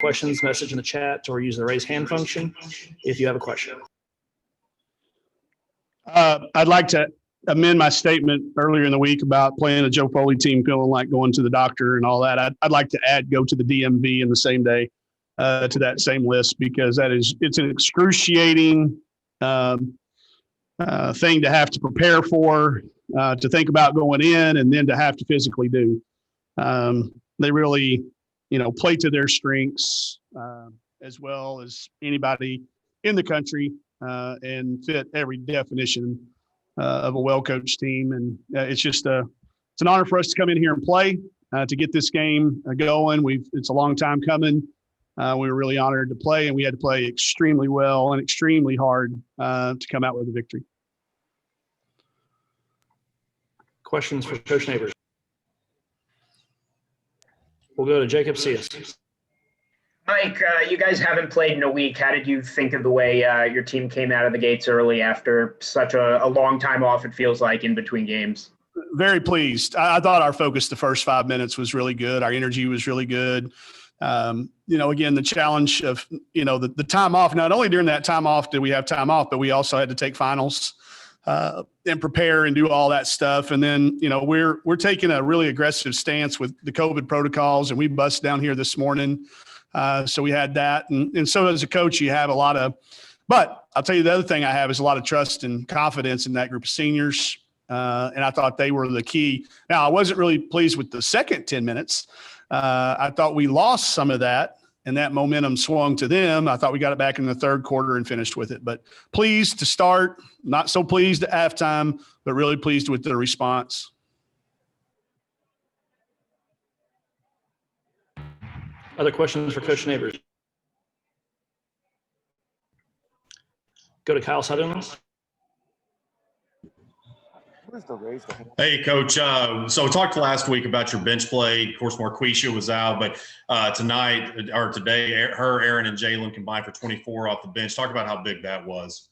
questions, message in the chat, or use the raise hand function if you have a question. I'd like to amend my statement earlier in the week about playing a Joe Foley team feeling like going to the doctor and all that. I'd like to add go to the DMV in the same day to that same list, because it's an excruciating thing to have to prepare for, to think about going in, and then to have to physically do. They really, play to their strengths as well as anybody in the country, and fit every definition of a well-coached team. And it's an honor for us to come in here and play, to get this game going. It's a long time coming. We were really honored to play, and we had to play extremely well and extremely hard to come out with a victory. Questions for Coach Neighbors? We'll go to Jacob Cias. Mike, you guys haven't played in a week. How did you think of the way your team came out of the gates early after such a long time off, it feels like, in between games? Very pleased. I thought our focus the first 5 minutes was really good. Our energy was really good. Again, the challenge of, the time off, not only during that time off did we have time off, but we also had to take finals and prepare and do all that stuff. And then, we're taking a really aggressive stance with the COVID protocols, and we bust down here this morning. So we had that. And so as a coach, you have but I'll tell you the other thing I have is a lot of trust and confidence in that group of seniors. And I thought they were the key. Now, I wasn't really pleased with the second 10 minutes. I thought we lost some of that, and that momentum swung to them. I thought we got it back in the third quarter and finished with it. But pleased to start, not so pleased at halftime, but really pleased with the response. Other questions for Coach Neighbors? Go to Kyle Sutherland. Hey, Coach. So we talked last week about your bench play. Of course, Marquisha was out, but today, Aaron, and Jalen combined for 24 off the bench. Talk about how big that was.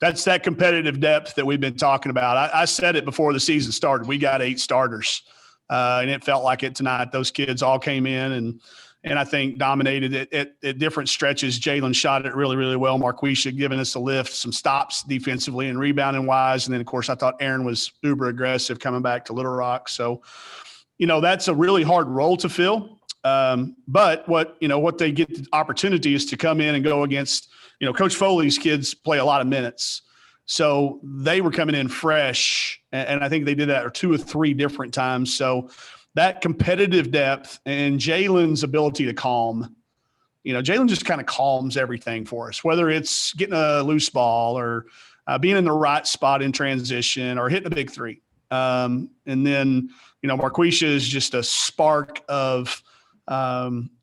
That's that competitive depth that we've been talking about. I said it before the season started. We got 8 starters, and it felt like it tonight. Those kids all came in and I think dominated it at different stretches. Jalen shot it really, really well. Marquisha giving us a lift, some stops defensively and rebounding wise. And then, of course, I thought Aaron was uber aggressive coming back to Little Rock. So, that's a really hard role to fill. But what they get the opportunity is to come in and go against, Coach Foley's kids play a lot of minutes. So they were coming in fresh, and I think they did that 2 or 3 different times. So that competitive depth and Jalen's ability to calm, Jalen just kind of calms everything for us, whether it's getting a loose ball or being in the right spot in transition or hitting a big 3. And then, Marquisha is just a spark of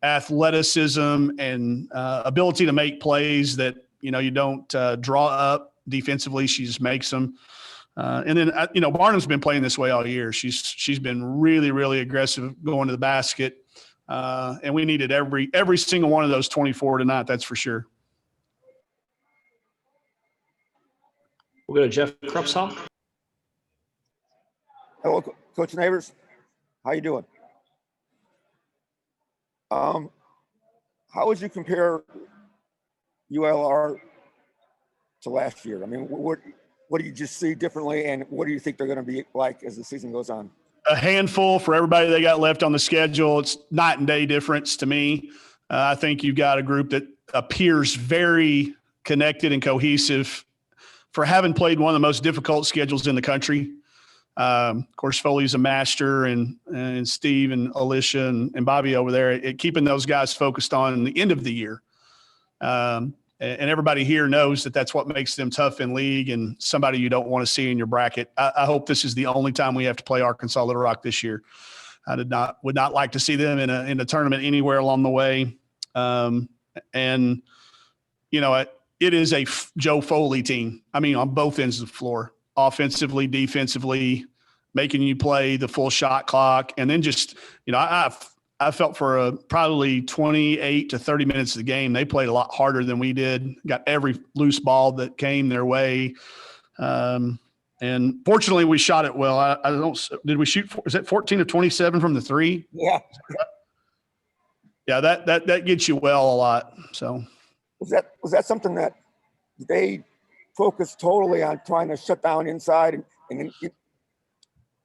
athleticism and ability to make plays that, you don't draw up defensively. She just makes them. And then, Barnum's been playing this way all year. She's been really, really aggressive going to the basket. And we needed every single one of those 24 tonight. That's for sure. We'll go to Jeff Krupsall. Hello, Coach Neighbors. How you doing? How would you compare ULR to last year? I mean, what do you just see differently, and what do you think they're going to be like as the season goes on? A handful for everybody they got left on the schedule. It's night and day difference to me. I think you've got a group that appears very connected and cohesive for having played one of the most difficult schedules in the country. Of course, Foley's a master, and Steve and Alicia and Bobby over there at keeping those guys focused on the end of the year. And everybody here knows that that's what makes them tough in league and somebody you don't want to see in your bracket. I hope this is the only time we have to play Arkansas Little Rock this year. I would not like to see them in a tournament anywhere along the way. It is a Joe Foley team. I mean, on both ends of the floor, offensively, defensively, making you play the full shot clock. And then just, I felt for probably 28 to 30 minutes of the game, they played a lot harder than we did, got every loose ball that came their way. And fortunately, we shot it well. Did we shoot, is it 14 to 27 from the 3? Yeah. Yeah, that gets you well a lot. So Was that something that they focused totally on trying to shut down inside and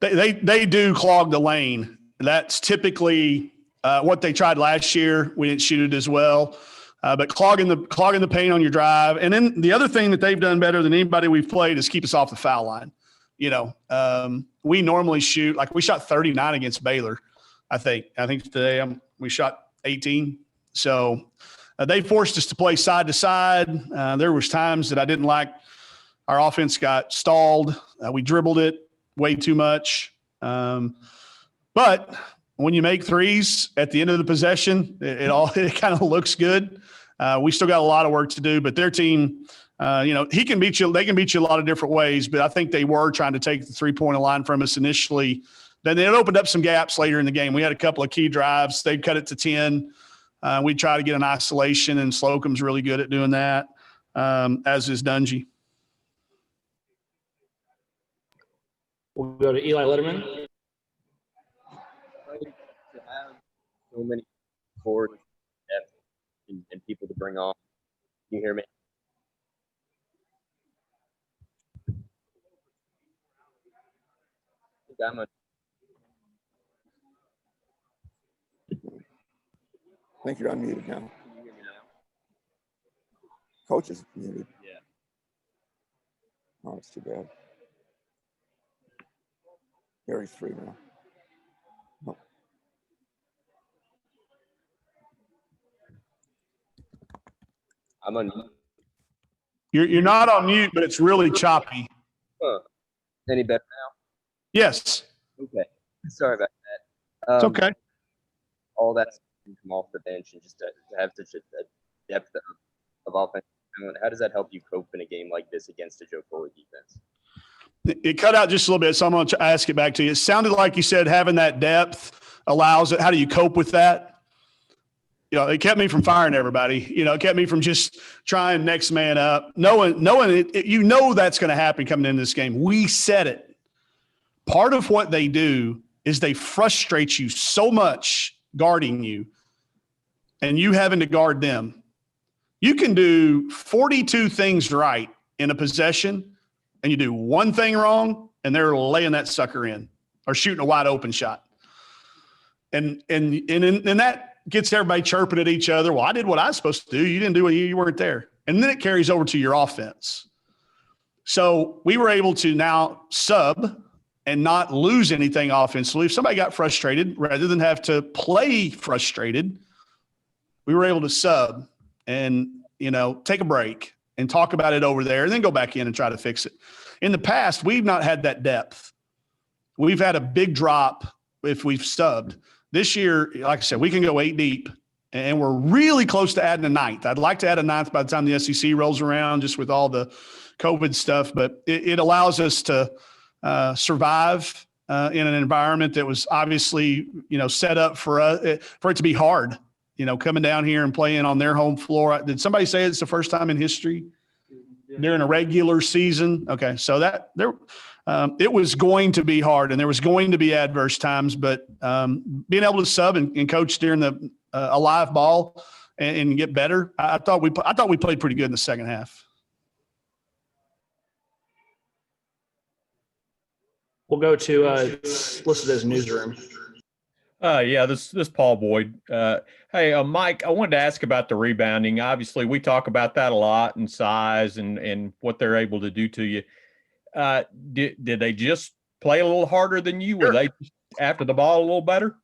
they do clog the lane. That's typically what they tried last year. We didn't shoot it as well. But clogging the paint on your drive. And then the other thing that they've done better than anybody we've played is keep us off the foul line. We normally shoot, like we shot 39 against Baylor, I think. I think today we shot 18. So they forced us to play side to side. There was times that I didn't like. Our offense got stalled. We dribbled it way too much. But when you make threes at the end of the possession, it kind of looks good. We still got a lot of work to do, but their team, he can beat you. They can beat you a lot of different ways, but I think they were trying to take the 3-point line from us initially. Then it opened up some gaps later in the game. We had a couple of key drives. They'd cut it to 10. We'd try to get an isolation, and Slocum's really good at doing that, as is Dungy. We'll go to Eli Letterman. To have so many forward depth and people to bring on. Can you hear me? I think you're unmuted now. Can you hear me now? Coach is muted. Yeah. Oh, it's too bad. Gary's free now. No. I'm on. You're not on mute, but it's really choppy. Any better now? Yes. Okay. Sorry about that. It's okay. All that can come off the bench and just to have such a depth of offense. How does that help you cope in a game like this against a Joe Foley defense? It cut out just a little bit, so I'm going to ask it back to you. It sounded like you said having that depth allows it. How do you cope with that? It kept me from firing everybody. It kept me from just trying next man up. Knowing it, that's going to happen coming into this game. We said it. Part of what they do is they frustrate you so much guarding you and you having to guard them. You can do 42 things right in a possession, and you do one thing wrong, and they're laying that sucker in or shooting a wide open shot. And that gets everybody chirping at each other. Well, I did what I was supposed to do. You didn't do what you weren't there. And then it carries over to your offense. So we were able to now sub and not lose anything offensively. If somebody got frustrated, rather than have to play frustrated, we were able to sub and, take a break and talk about it over there and then go back in and try to fix it. In the past, we've not had that depth. We've had a big drop if we've subbed. This year, like I said, we can go 8 deep, and we're really close to adding a ninth. I'd like to add a ninth by the time the SEC rolls around, just with all the COVID stuff, but it allows us to survive in an environment that was obviously, set up for it to be hard, coming down here and playing on their home floor. Did somebody say it's the first time in history during a regular season? Okay. So it was going to be hard, and there was going to be adverse times, but being able to sub and coach during the a live ball and get better, I thought we played pretty good in the second half. We'll go to listed as newsroom. This is Paul Boyd. Hey, Mike, I wanted to ask about the rebounding. Obviously, we talk about that a lot, and size and what they're able to do to you. Did they just play a little harder than you? Were they after the ball a little better?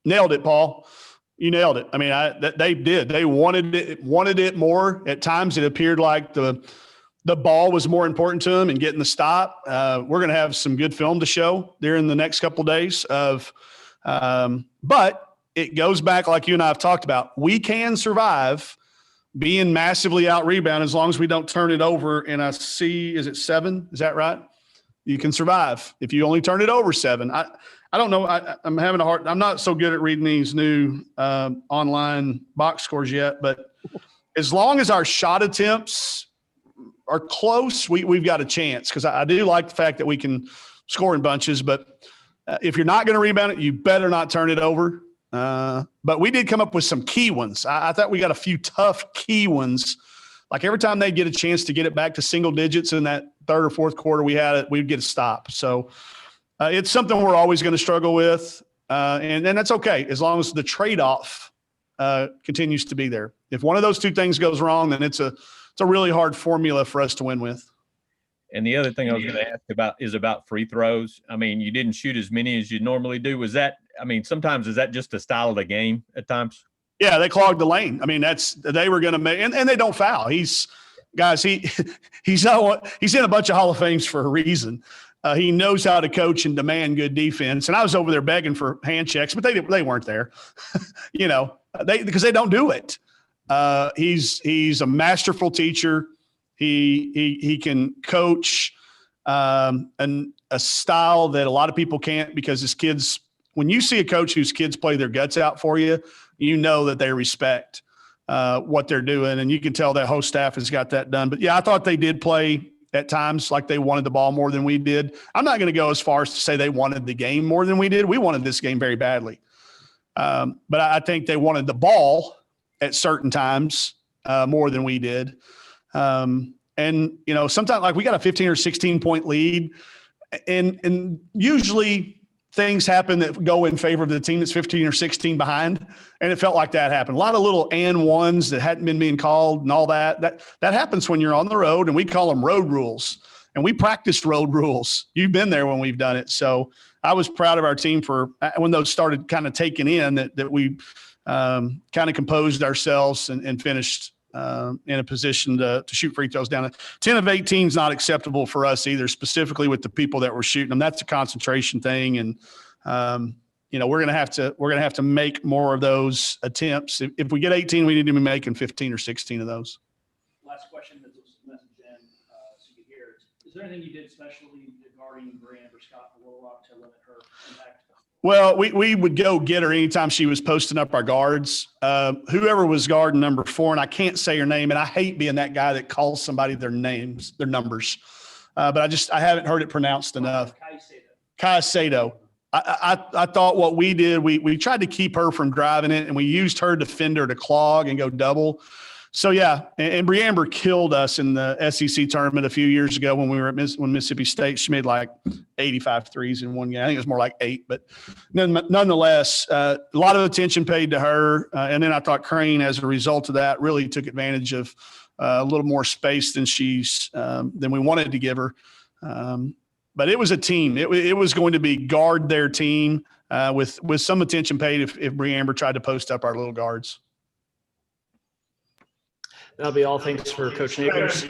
Nailed it, Paul. You nailed it. I mean, they did. They wanted it more. At times, it appeared like the ball was more important to them and getting the stop. We're going to have some good film to show during the next couple of days but it goes back, like you and I have talked about. We can survive being massively out rebound as long as we don't turn it over. And I see, is it 7? Is that right? You can survive if you only turn it over 7. I don't know. I'm having I'm not so good at reading these new online box scores yet, but as long as our shot attempts are close, we've got a chance, because I do like the fact that we can score in bunches. But if you're not going to rebound it, you better not turn it over. But we did come up with some key ones. I thought we got a few tough key ones. Like every time they'd get a chance to get it back to single digits in that third or fourth quarter, we'd get a stop. So it's something we're always going to struggle with. And that's okay, as long as the trade-off continues to be there. If one of those two things goes wrong, then it's a really hard formula for us to win with. And the other thing I was going to ask about is about free throws. I mean, you didn't shoot as many as you normally do. Sometimes is that just the style of the game at times? Yeah, they clogged the lane. I mean, they were going to make, and they don't foul. He's in a bunch of Hall of Fames for a reason. He knows how to coach and demand good defense. And I was over there begging for hand checks, but they weren't there, because they don't do it. He's a masterful teacher. He can coach and a style that a lot of people can't, because his kids, when you see a coach whose kids play their guts out for you, you know that they respect what they're doing. And you can tell that whole staff has got that done. But yeah, I thought they did play at times like they wanted the ball more than we did. I'm not going to go as far as to say they wanted the game more than we did. We wanted this game very badly. But I think they wanted the ball at certain times more than we did. And, sometimes like we got a 15 or 16 point lead, and usually things happen that go in favor of the team that's 15 or 16 behind. And it felt like that happened. A lot of little and ones that hadn't been being called and all that. That happens when you're on the road, and we call them road rules. And we practiced road rules. You've been there when we've done it. So I was proud of our team for when those started kind of taking in, that we kind of composed ourselves and finished in a position to shoot free throws down. 10 of 18 is not acceptable for us either, specifically with the people that were shooting them. That's a concentration thing. And, we're going to have to make more of those attempts. If we get 18, we need to be making 15 or 16 of those. Last question that was message in, so you can hear it. Is there anything you did specially regarding Brianna Scott for Little Rock to limit her impact? Well, we would go get her anytime she was posting up our guards. Whoever was guarding number 4, and I can't say her name, and I hate being that guy that calls somebody their names, their numbers. But I haven't heard it pronounced enough. Caicedo. I thought what we did, we tried to keep her from driving it, and we used her defender to clog and go double. So, yeah, and Briamber killed us in the SEC tournament a few years ago when we were at Mississippi State. She made like 85 threes in one game. I think it was more like 8. But nonetheless, a lot of attention paid to her. And then I thought Crane, as a result of that, really took advantage of a little more space than we wanted to give her. But it was a team. It was going to be guard their team with some attention paid if Briamber tried to post up our little guards. That'll be all. Thanks for Coach Neighbors.